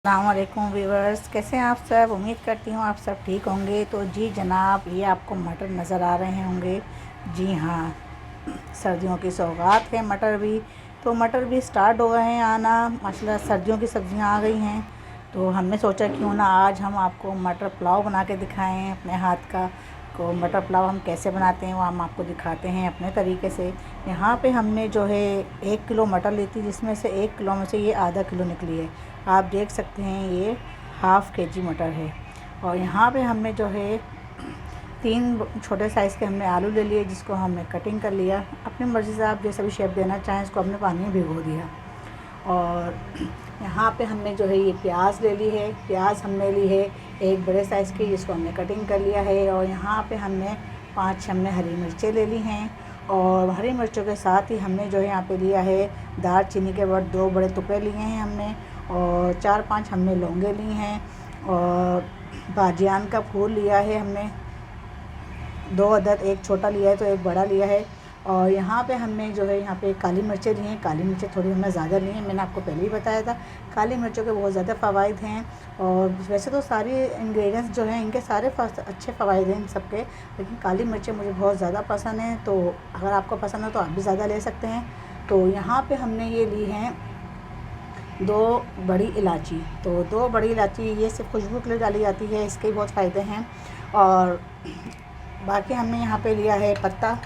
अस्सलामुअलैकुम व्यूवर्स, कैसे हैं आप सब। उम्मीद करती हूँ आप सब ठीक होंगे। तो जी जनाब, ये आपको मटर नज़र आ रहे होंगे। जी हाँ, सर्दियों की सौगात है मटर भी। तो मटर भी स्टार्ट हो गए हैं आना, माशाल्लाह सर्दियों की सब्जियाँ आ गई हैं। तो हमने सोचा क्यों ना आज हम आपको मटर पुलाव बना के दिखाएं अपने हाथ का। को मटर पुलाव हम कैसे बनाते हैं वो हम आपको दिखाते हैं अपने तरीके से। यहाँ पे हमने जो है 1 किलो मटर ली थी, जिसमें से 1 किलो में से ये आधा किलो निकली है। आप देख सकते हैं ये हाफ़ केजी मटर है। और यहाँ पे हमने जो है 3 छोटे साइज़ के हमने आलू ले लिए, जिसको हमने कटिंग कर लिया। अपनी मर्ज़ी से आप जैसा भी शेप देना चाहें इसको हमने पानी में भिगो दिया। और यहाँ पे हमने जो है ये प्याज ले ली है। प्याज हमने ली है एक बड़े साइज़ की, जिसको हमने कटिंग कर लिया है। और यहाँ पे हमने 5 हमने हरी मिर्चें ले ली हैं। और हरी मिर्चों के साथ ही हमने जो है यहाँ पे लिया है दालचीनी के 2 बड़े टुकड़े लिए हैं हमने। और 4-5 हमने लौंगे ली हैं। और बाजियान का फूल लिया है हमने 2 अदद, एक छोटा लिया है तो एक बड़ा लिया है। और यहाँ पे हमने जो है यहाँ पे काली मिर्चें ली हैं। काली मिर्चें थोड़ी हमने ज़्यादा ली हैं, मैंने आपको पहले ही बताया था। काली मिर्चों के बहुत ज़्यादा फ़वाइद हैं। और वैसे तो सारी इंग्रेडिएंट्स जो हैं इनके सारे अच्छे फ़वाइद हैं इन सब के, लेकिन काली मिर्चें मुझे बहुत ज़्यादा पसंद हैं। तो अगर आपको पसंद है तो आप भी ज़्यादा ले सकते हैं। तो यहाँ पर हमने ये ली हैं 2 बड़ी इलायची। तो 2 बड़ी इलायची ये सिर्फ खुशबू के लिए डाली जाती है, इसके बहुत फ़ायदे हैं। और बाकी हमने यहाँ पे लिया है पत्ता,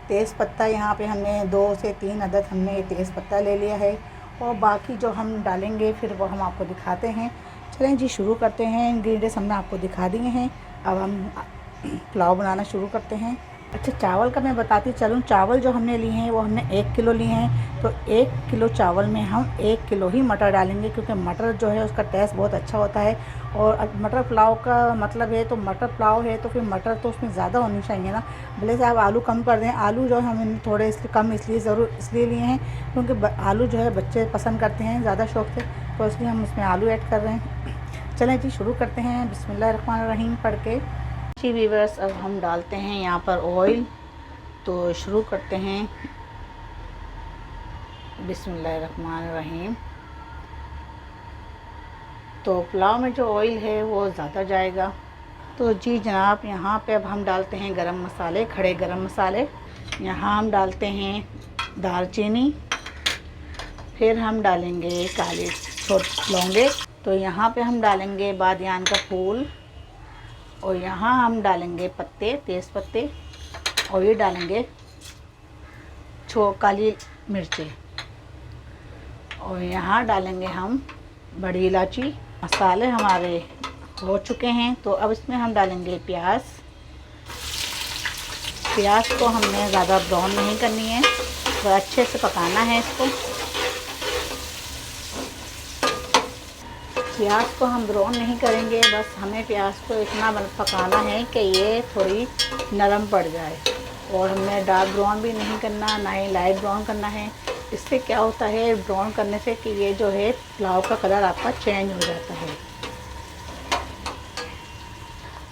तेज़ पत्ता। यहाँ पे हमने 2 से 3 अदद हमने तेज़ पत्ता ले लिया है। और बाकी जो हम डालेंगे फिर वो हम आपको दिखाते हैं। चलें जी शुरू करते हैं। इंग्रेडिएंट्स हमने आपको दिखा दिए हैं, अब हम पुलाव बनाना शुरू करते हैं। अच्छा, चावल का मैं बताती चलूँ। चावल जो हमने लिए हैं वो हमने 1 किलो लिए हैं। तो 1 किलो चावल में हम 1 किलो ही मटर डालेंगे, क्योंकि मटर जो है उसका टेस्ट बहुत अच्छा होता है। और मटर पुलाव का मतलब है, तो मटर पुलाव है तो फिर मटर तो उसमें ज़्यादा होनी चाहिए ना। भले से आप आलू कम कर दें। आलू जो हम थोड़े इसलिए कम इसलिए लिए हैं क्योंकि आलू जो है बच्चे पसंद करते हैं ज़्यादा शौक़ से, तो इसलिए हम इसमें आलू ऐड कर रहे हैं। चलें जी शुरू करते हैं बिस्मिल्लाहिर्रहमानिर्रहीम पढ़ के। जी वीवर्स, अब हम डालते हैं यहाँ पर ऑयल। तो शुरू करते हैं बिस्मिल्लाहिर्रहमानिर्रहीम। तो पुलाव में जो ऑयल है वो ज़्यादा जाएगा। तो जी जनाब, यहाँ पे अब हम डालते हैं गरम मसाले, खड़े गरम मसाले। यहाँ हम डालते हैं दालचीनी, फिर हम डालेंगे काले छोटे लौंगे। तो यहाँ पे हम डालेंगे बादियान का फूल। और यहाँ हम डालेंगे पत्ते, तेज़ पत्ते। और ये डालेंगे काली मिर्चें। और यहाँ डालेंगे हम बड़ी इलायची। मसाले हमारे हो चुके हैं, तो अब इसमें हम डालेंगे प्याज। प्याज को हमने ज़्यादा ब्राउन नहीं करनी है, तो अच्छे से पकाना है इसको। प्याज को हम ब्राउन नहीं करेंगे, बस हमें प्याज को इतना पकाना है कि ये थोड़ी नरम पड़ जाए। और हमें डार्क ब्राउन भी नहीं करना, ना ही लाइट ब्राउन करना है। इससे क्या होता है ब्राउन करने से कि ये जो है पुलाव का कलर आपका चेंज हो जाता है।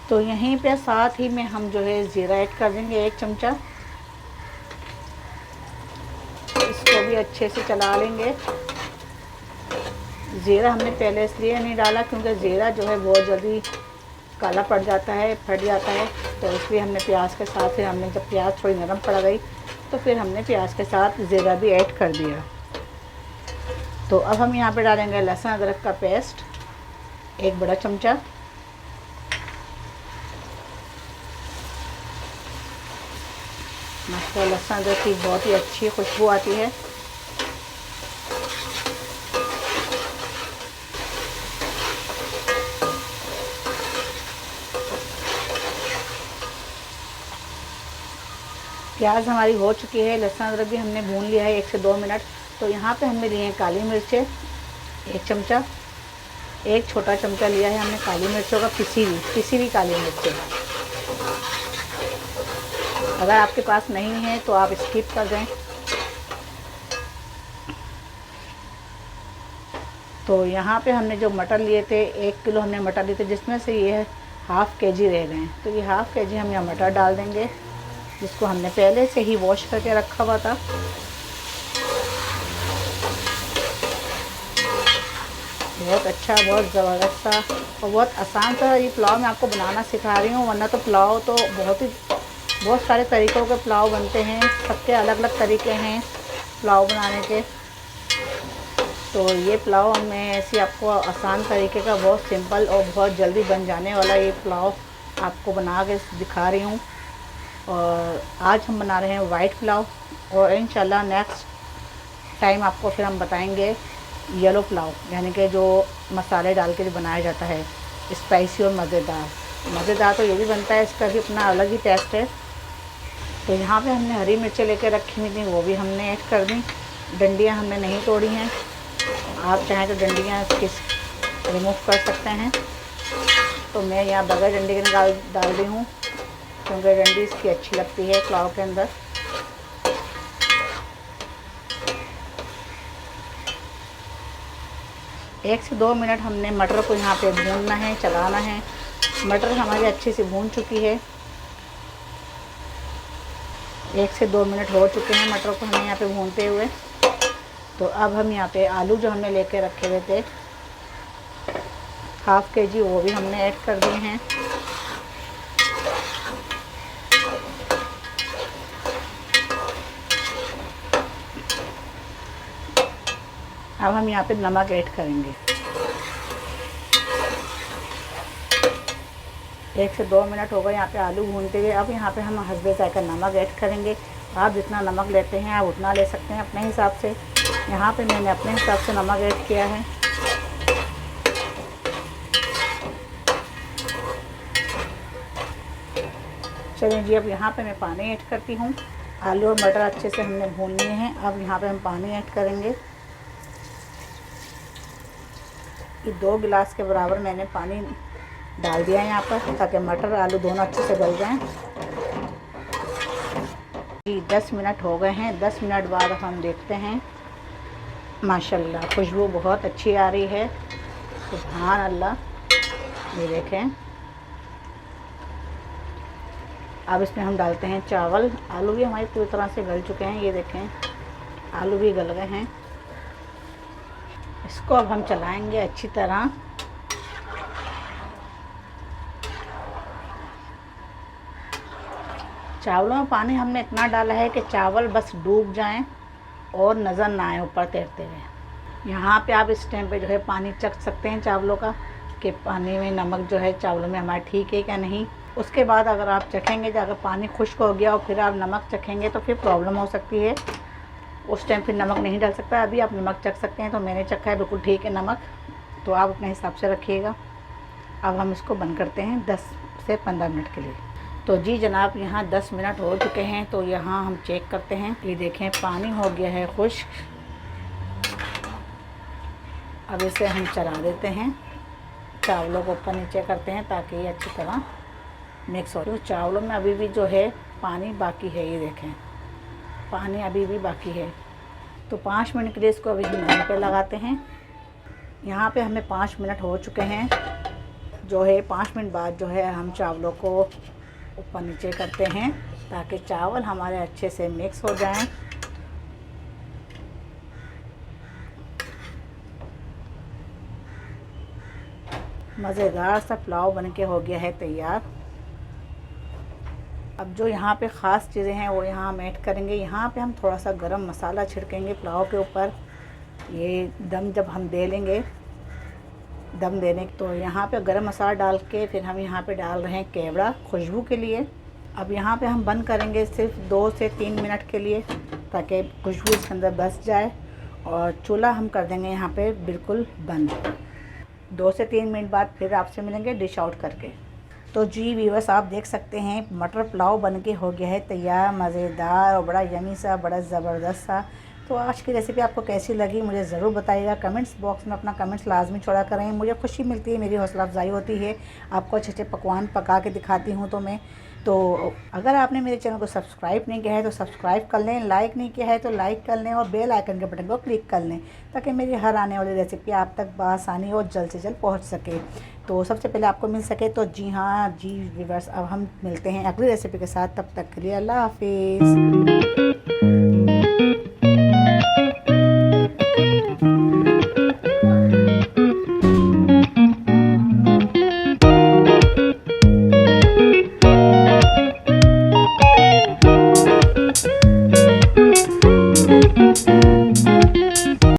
तो यहीं पे साथ ही में हम जो है ज़ीरा ऐड कर देंगे 1 चमचा। इसको भी अच्छे से चला लेंगे। ज़ीरा हमने पहले इसलिए नहीं डाला क्योंकि ज़ीरा जो है बहुत जल्दी काला पड़ जाता है, फट जाता है। तो इसलिए हमने प्याज के साथ, फिर हमने जब प्याज थोड़ी नरम पड़ गई तो फिर हमने प्याज के साथ ज़ीरा भी ऐड कर दिया। तो अब हम यहाँ पे डालेंगे लहसुन अदरक का पेस्ट 1 बड़ा चमचा। माशाल्लाह लहसुन अदरक की बहुत ही अच्छी खुशबू आती है। प्याज हमारी हो चुकी है, लहसुन अदरक भी हमने भून लिया है 1 से 2 मिनट। तो यहाँ पे हमने लिए हैं काली मिर्चें 1 चमचा। 1 छोटा चमचा लिया है हमने काली मिर्चों का, पिसी हुई काली मिर्चें। अगर आपके पास नहीं है तो आप स्किप कर दें। तो यहाँ पे हमने जो मटर लिए थे 1 किलो हमने मटर लिए थे, जिसमें से ये हाफ़ केजी रह गए हैं। तो ये हाफ़ केजी हम यहाँ मटर डाल देंगे, जिसको हमने पहले से ही वॉश करके रखा हुआ था। बहुत अच्छा, बहुत ज़बरदस्त सा और बहुत आसान सा ये पुलाव मैं आपको बनाना सिखा रही हूँ। वरना तो पुलाव तो बहुत सारे तरीक़ों के पुलाव बनते हैं, सबके अलग अलग तरीके हैं पुलाव बनाने के। तो ये पुलाव मैं ऐसे आपको आसान तरीके का, बहुत सिंपल और बहुत जल्दी बन जाने वाला ये पुलाव आपको बना के दिखा रही हूँ। और आज हम बना रहे हैं वाइट पुलाव और इंशाल्लाह नेक्स्ट टाइम आपको फिर हम बताएंगे येलो पुलाव, यानी कि जो मसाले डाल के जो बनाया जाता है, स्पाइसी और मज़ेदार तो ये भी बनता है, इसका भी अपना अलग ही टेस्ट है। तो यहाँ पे हमने हरी मिर्चें लेके रखी हुई थी, वो भी हमने ऐड कर दी। डंडियाँ हमने नहीं तोड़ी हैं, आप चाहें तो डंडियाँ इसकी रिमूव कर सकते हैं। तो मैं यहाँ बगैर डंडी के डाल दी हूँ, क्योंकि डंडी इसकी अच्छी लगती है पुलाव के अंदर। एक से 2 मिनट हमने मटर को यहाँ पे भूनना है, चलाना है। मटर हमारी अच्छे से भून चुकी है, 1 से 2 मिनट हो चुके हैं मटर को हमें यहाँ पे भूनते हुए। तो अब हम यहाँ पे आलू जो हमने लेके रखे हुए थे ½ kg, वो भी हमने ऐड कर दिए हैं। अब हम यहाँ पे नमक ऐड करेंगे। 1 से 2 मिनट हो गए यहाँ पे आलू भूनते हुए। अब यहाँ पे हम हस्बे जायका नमक ऐड करेंगे। आप जितना नमक लेते हैं आप उतना ले सकते हैं अपने हिसाब से। यहाँ पे मैंने अपने हिसाब से नमक ऐड किया है। चलिए जी, अब यहाँ पे मैं पानी ऐड करती हूँ। आलू और मटर अच्छे से हमने भून लिए हैं। अब यहाँ पे हम पानी ऐड करेंगे। ये 2 गिलास के बराबर मैंने पानी डाल दिया है यहाँ पर, ताकि मटर आलू दोनों अच्छे से गल जाएं। जी 10 मिनट हो गए हैं। 10 मिनट बाद हम देखते हैं, माशाल्लाह खुशबू बहुत अच्छी आ रही है, सुभान अल्लाह। ये देखें, अब इसमें हम डालते हैं चावल। आलू भी हमारे पूरी तरह से गल चुके हैं, ये देखें आलू भी गल गए हैं। इसको अब हम चलाएंगे अच्छी तरह। चावलों में पानी हमने इतना डाला है कि चावल बस डूब जाएं और नज़र ना आए ऊपर तैरते हुए। यहाँ पे आप इस टाइम पे जो है पानी चख सकते हैं चावलों का, कि पानी में नमक जो है चावलों में हमारा ठीक है क्या नहीं। उसके बाद अगर आप चखेंगे, अगर पानी खुश्क हो गया और फिर आप नमक चखेंगे तो फिर प्रॉब्लम हो सकती है। उस टाइम फिर नमक नहीं डाल सकता। अभी आप नमक चख सकते हैं। तो मैंने चखा है, बिल्कुल ठीक है नमक, तो आप अपने हिसाब से रखिएगा। अब हम इसको बंद करते हैं 10 से 15 मिनट के लिए। तो जी जनाब, यहाँ 10 मिनट हो चुके हैं। तो यहाँ हम चेक करते हैं। ये देखें पानी हो गया है खुश्क। अब इसे हम चला देते हैं, चावलों को ऊपर नीचे करते हैं ताकि ये अच्छी तरह मिक्स हो। तो चावलों में अभी भी जो है पानी बाकी है, ये देखें पानी अभी भी बाकी है। तो 5 मिनट के लिए इसको अभी हम दम पे लगाते हैं। यहाँ पे हमें 5 मिनट हो चुके हैं। जो है 5 मिनट बाद जो है हम चावलों को ऊपर नीचे करते हैं ताकि चावल हमारे अच्छे से मिक्स हो जाएं। मज़ेदार सा पुलाव बनके हो गया है तैयार। अब जो यहाँ पे ख़ास चीज़ें हैं वो यहाँ हम ऐड करेंगे। यहाँ पे हम थोड़ा सा गरम मसाला छिड़केंगे पुलाव के ऊपर। ये दम जब हम दे लेंगे, दम देने, तो यहाँ पे गरम मसाला डाल के फिर हम यहाँ पे डाल रहे हैं केवड़ा खुशबू के लिए। अब यहाँ पे हम बंद करेंगे सिर्फ 2 से 3 मिनट के लिए, ताकि खुशबू इसके अंदर बस जाए। और चूल्हा हम कर देंगे यहाँ पे बिल्कुल बंद। 2 से 3 मिनट बाद फिर आपसे मिलेंगे डिश आउट करके। तो जी व्यूअर्स, आप देख सकते हैं मटर पुलाव बनके हो गया है तैयार, मज़ेदार और बड़ा यमी सा, बड़ा ज़बरदस्त सा। तो आज की रेसिपी आपको कैसी लगी मुझे ज़रूर बताइएगा। कमेंट्स बॉक्स में अपना कमेंट्स लाजमी छोड़ा करें। मुझे खुशी मिलती है, मेरी हौसला अफजाई होती है। आपको अच्छे अच्छे पकवान पका के दिखाती हूँ तो मैं। तो अगर आपने मेरे चैनल को सब्सक्राइब नहीं किया है तो सब्सक्राइब कर लें, लाइक नहीं किया है तो लाइक कर लें और बेल आइकन के बटन को क्लिक कर लें, ताकि मेरी हर आने वाली रेसिपी आप तक बआसानी और जल्द से जल्द पहुंच सके, तो सबसे पहले आपको मिल सके। तो जी हाँ जी व्यूअर्स, अब हम मिलते हैं अगली रेसिपी के साथ। तब तक के लिए अल्लाह हाफिज़।